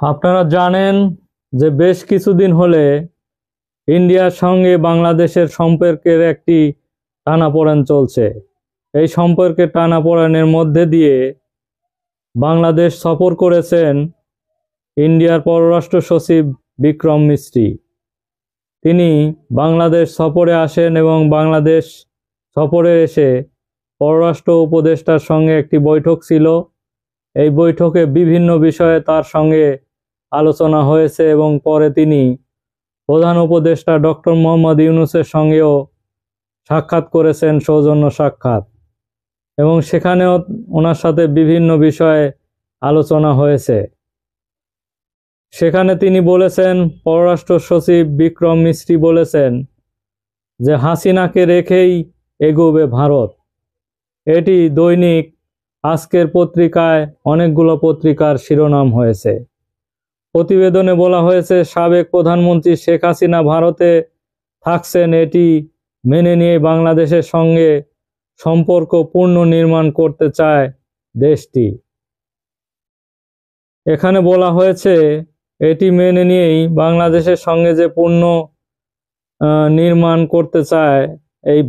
আপনারা জানেন যে বেশ কিছুদিন হলে ইন্ডিয়ার সঙ্গে বাংলাদেশের সম্পর্কের একটি টানাপোড়েন চলছে। এই সম্পর্কের টানাপোড়েনের মধ্যে দিয়ে বাংলাদেশ সফর করেছেন ইন্ডিয়ার পররাষ্ট্র সচিব বিক্রম মিস্ত্রি। তিনি বাংলাদেশ সফরে আসেন এবং বাংলাদেশ সফরে এসে পররাষ্ট্র উপদেষ্টার সঙ্গে একটি বৈঠক ছিল। এই বৈঠকে বিভিন্ন বিষয়ে তার সঙ্গে আলোচনা হয়েছে এবং পরে তিনি প্রধান উপদেষ্টা ডক্টর মোহাম্মদ ইউনূসের সঙ্গেও সাক্ষাৎ করেছেন, সৌজন্য সাক্ষাৎ, এবং সেখানেও ওনার সাথে বিভিন্ন বিষয়ে আলোচনা হয়েছে। সেখানে তিনি বলেছেন, পররাষ্ট্র সচিব বিক্রম মিস্ত্রি বলেছেন যে হাসিনাকে রেখেই এগোবে ভারত। এটি দৈনিক আজকের পত্রিকায় অনেকগুলো পত্রিকার শিরোনাম হয়েছে। প্রতিবেদনে বলা হয়েছে, সাবেক প্রধানমন্ত্রী শেখ হাসিনা ভারতে থাকছেন, এটি মেনে নিয়ে বাংলাদেশের সঙ্গে সম্পর্ক পুনর্নির্মাণ করতে চায় দেশটি। এখানে বলা হয়েছে এটি মেনে নিয়েই বাংলাদেশের সঙ্গে যে নির্মাণ করতে চায় এই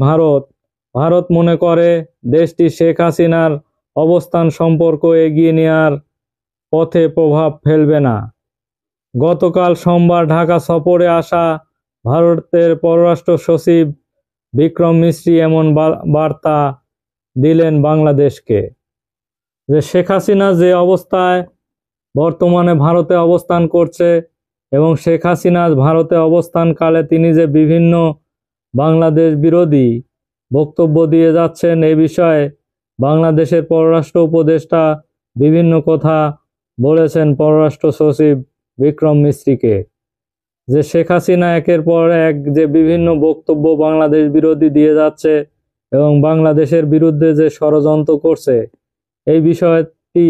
ভারত মনে করে দেশটি শেখ হাসিনার অবস্থান সম্পর্ক এগিয়ে নেওয়ার পথে প্রভাব ফেলবে না। গতকাল সোমবার ঢাকা সফরে আসা ভারতের পররাষ্ট্র সচিব বিক্রম মিস্ত্রি এমন বার্তা দিলেন বাংলাদেশকে যে শেখ হাসিনা যে অবস্থায় বর্তমানে ভারতে অবস্থান করছে এবং শেখ হাসিনা ভারতে অবস্থানকালে তিনি যে বিভিন্ন বাংলাদেশ বিরোধী বক্তব্য দিয়ে যাচ্ছেন, এই বিষয়ে বাংলাদেশের পররাষ্ট্র উপদেষ্টা বিভিন্ন কথা বলেছেন পররাষ্ট্র সচিব বিক্রম মিস্ত্রিকে, যে শেখ হাসিনা একের পর এক যে বিভিন্ন বক্তব্য বাংলাদেশ বিরোধী দিয়ে যাচ্ছে এবং বাংলাদেশের বিরুদ্ধে যে ষড়যন্ত্র করছে, এই বিষয়টি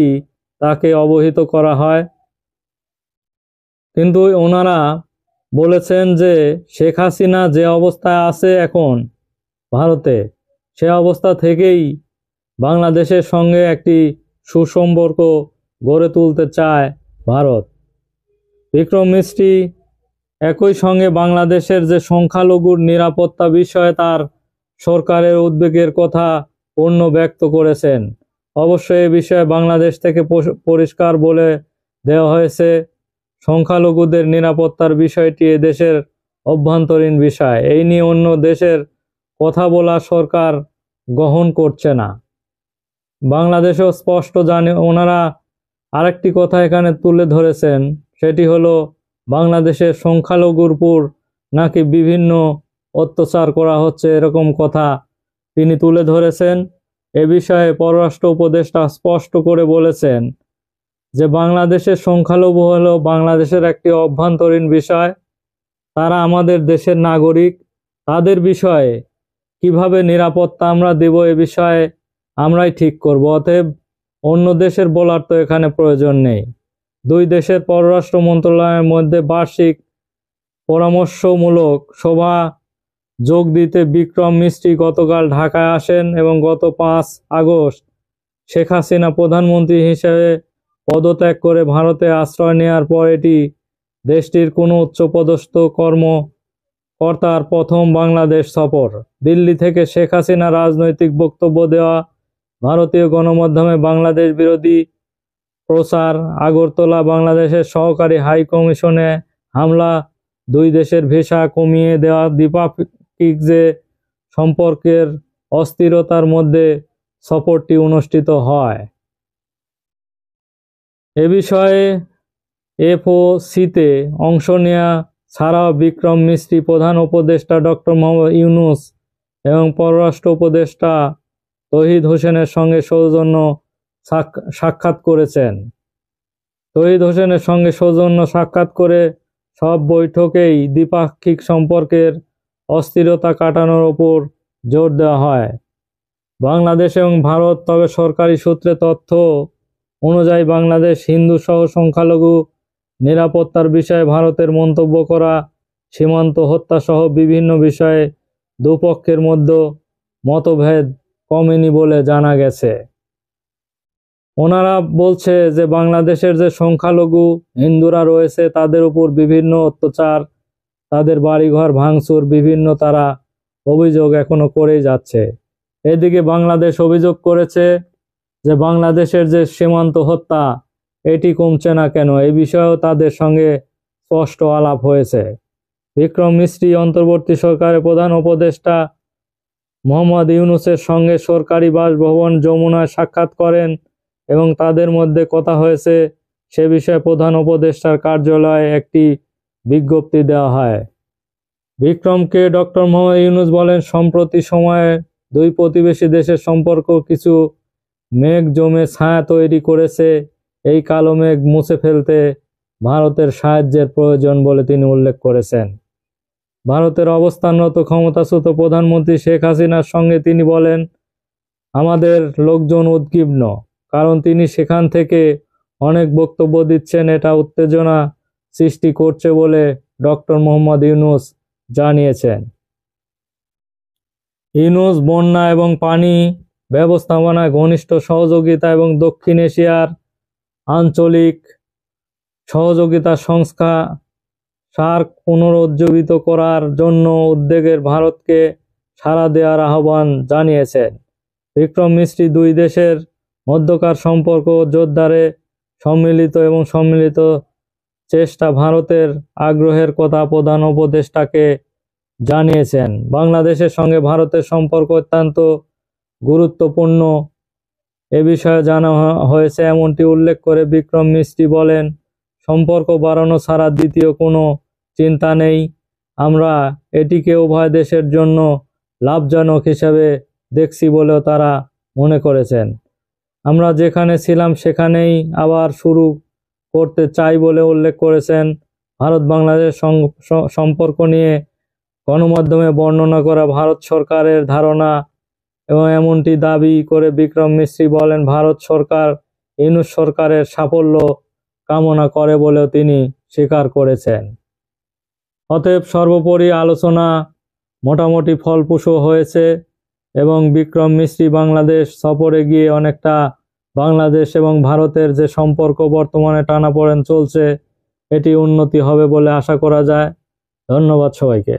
তাকে অবহিত করা হয়। কিন্তু ওনারা বলেছেন যে শেখ হাসিনা যে অবস্থায় আছে এখন ভারতে, সে অবস্থা থেকেই বাংলাদেশের সঙ্গে একটি সুসম্পর্ক গড়ে তুলতে চায় ভারত। বিক্রম মিস্ত্রি একই সঙ্গে বাংলাদেশের যে সংখ্যালঘুর নিরাপত্তা বিষয়ে তার সরকারের উদ্বেগের কথা ব্যক্ত করেছেন। অবশ্যই এ বিষয়ে বাংলাদেশ থেকে পরিষ্কার বলে দেওয়া হয়েছে, সংখ্যালঘুদের নিরাপত্তার বিষয়টি এদেশের অভ্যন্তরীণ বিষয়, এই নিয়ে অন্য দেশের কথা বলা সরকার গ্রহণ করছে না। বাংলাদেশও স্পষ্ট জানে। ওনারা আরেকটি কথা এখানে তুলে ধরেছেন, সেটি হলো বাংলাদেশের সংখ্যালঘুর উপর নাকি বিভিন্ন অত্যাচার করা হচ্ছে, এরকম কথা তিনি তুলে ধরেছেন। এ বিষয়ে পররাষ্ট্র উপদেষ্টা স্পষ্ট করে বলেছেন যে বাংলাদেশের সংখ্যালঘু হলো বাংলাদেশের একটি অভ্যন্তরীণ বিষয়, তারা আমাদের দেশের নাগরিক, তাদের বিষয়ে কিভাবে নিরাপত্তা আমরা দেব এ বিষয়ে আমরাই ঠিক করব। অতএব অন্য দেশের বলার তো এখানে প্রয়োজন নেই। দুই দেশের পররাষ্ট্র মন্ত্রণালয়ের মধ্যে বার্ষিক পরামর্শমূলক সভা যোগ দিতে বিক্রম মিস্ত্রি গতকাল ঢাকায় আসেন এবং গত 5 আগস্ট শেখ হাসিনা প্রধানমন্ত্রী হিসেবে পদত্যাগ করে ভারতে আশ্রয় নেওয়ার পর এটি দেশটির কোনো উচ্চপদস্থ কর্মকর্তার প্রথম বাংলাদেশ সফর। দিল্লি থেকে শেখ হাসিনা রাজনৈতিক বক্তব্য দেওয়া, ভারতীয় গণমাধ্যমে বাংলাদেশ বিরোধী প্রচার, আগরতলা বাংলাদেশের সহকারী হাই কমিশনে হামলা, দুই দেশের ভিসা কমিয়ে দেওয়া, দ্বিপাক্ষিক যে সম্পর্কের অস্থিরতার মধ্যে সফরটি অনুষ্ঠিত হয়। এ বিষয়ে এফওসিতে অংশ নেওয়া ছাড়াও বিক্রম মিস্ত্রি প্রধান উপদেষ্টা ডক্টর মোহাম্মদ ইউনূস এবং পররাষ্ট্র উপদেষ্টা তৌহিদ হোসেনের সঙ্গে সৌজন্য সাক্ষাৎ করেছেন। তৌহিদ হোসেনের সঙ্গে সৌজন্য সাক্ষাৎ করে সব বৈঠকেই দ্বিপাক্ষিক সম্পর্কের অস্থিরতা কাটানোর ওপর জোর দেওয়া হয়। বাংলাদেশ এবং ভারত, তবে সরকারি সূত্রে তথ্য অনুযায়ী বাংলাদেশ হিন্দু সহ সংখ্যালঘু নিরাপত্তার বিষয়ে ভারতের মন্তব্য করা, সীমান্ত হত্যা সহ বিভিন্ন বিষয়ে দুপক্ষের মধ্যে মতভেদ কমেনি বলে জানা গেছে। ওনারা বলছে যে বাংলাদেশের যে সংখ্যালঘু হিন্দুরা রয়েছে তাদের উপর বিভিন্ন অত্যাচার, তাদের বাড়িঘর ভাঙচুর, বিভিন্ন তারা অভিযোগ এখনো করেই যাচ্ছে। এদিকে বাংলাদেশ অভিযোগ করেছে যে বাংলাদেশের যে সীমান্ত হত্যা এটি কমছে না কেন, এই বিষয়েও তাদের সঙ্গে স্পষ্ট আলাপ হয়েছে। বিক্রম মিস্ত্রি অন্তর্বর্তী সরকারের প্রধান উপদেষ্টা মোহাম্মদ ইউনূসের সঙ্গে সরকারি বাসভবন যমুনায় সাক্ষাৎ করেন এবং তাদের মধ্যে কথা হয়েছে সে বিষয়ে প্রধান উপদেষ্টার কার্যালয়ে একটি বিজ্ঞপ্তি দেওয়া হয়। বিক্রমকে ডক্টর মোহাম্মদ ইউনূস বলেন, সম্প্রতি সময়ে দুই প্রতিবেশী দেশের সম্পর্ক কিছু মেঘ জমে ছায়া তৈরি করেছে। এই কালো মেঘ মুছে ফেলতে ভারতের সাহায্যের প্রয়োজন বলে তিনি উল্লেখ করেছেন। ভারতের অবস্থানরত ক্ষমতাচ্যুত প্রধানমন্ত্রী শেখ হাসিনার সঙ্গে তিনি বলেন, আমাদের লোকজন উদ্বিগ্ন, কারণ তিনি সেখান থেকে অনেক বক্তব্য দিচ্ছেন, এটা উত্তেজনা সৃষ্টি করছে বলে ডক্টর মোহাম্মদ ইউনূস জানিয়েছেন। ইউনূস বন্যা এবং পানি ব্যবস্থাপনায় ঘনিষ্ঠ সহযোগিতা এবং দক্ষিণ এশিয়ার আঞ্চলিক সহযোগিতা সংস্থা সার্ক পুনরুজ্জীবিত করার জন্য উদ্যোগের ভারতকে সাড়া দেওয়ার আহ্বান জানিয়েছেন। বিক্রম মিস্ত্রি দুই দেশের মধ্যকার সম্পর্ক জোরদারে সম্মিলিত চেষ্টা ভারতের আগ্রহের কথা প্রধান উপদেষ্টাকে জানিয়েছেন। বাংলাদেশের সঙ্গে ভারতের সম্পর্ক অত্যন্ত গুরুত্বপূর্ণ এ বিষয়ে জানা হয়েছে এমনটি উল্লেখ করে বিক্রম মিস্ত্রি বলেন, সম্পর্ক বাড়ানো ছাড়া দ্বিতীয় কোনো চিন্তা নেই। আমরা এটিকে উভয় দেশের জন্য লাভজনক হিসেবে দেখছি বলেও তারা মনে করেছেন। আমরা যেখানে ছিলাম সেখানেই আবার শুরু করতে চাই বলে উল্লেখ করেছেন। ভারত বাংলাদেশ সম্পর্ক নিয়ে গণমাধ্যমে বর্ণনা করা ভারত সরকারের ধারণা এবং এমনটি দাবি করে বিক্রম মিস্ত্রি বলেন, ভারত সরকার ইউনূস সরকারের সাফল্য কামনা করে বলেও তিনি স্বীকার করেছেন। অতএব সর্বোপরি আলোচনা মোটামুটি ফলপ্রসূ হয়েছে এবং বিক্রম মিস্ত্রি বাংলাদেশ সফরে গিয়ে অনেকটা বাংলাদেশ এবং ভারতের যে সম্পর্ক বর্তমানে টানাপোড়েন চলছে এটি উন্নতি হবে বলে আশা করা যায়। ধন্যবাদ সবাইকে।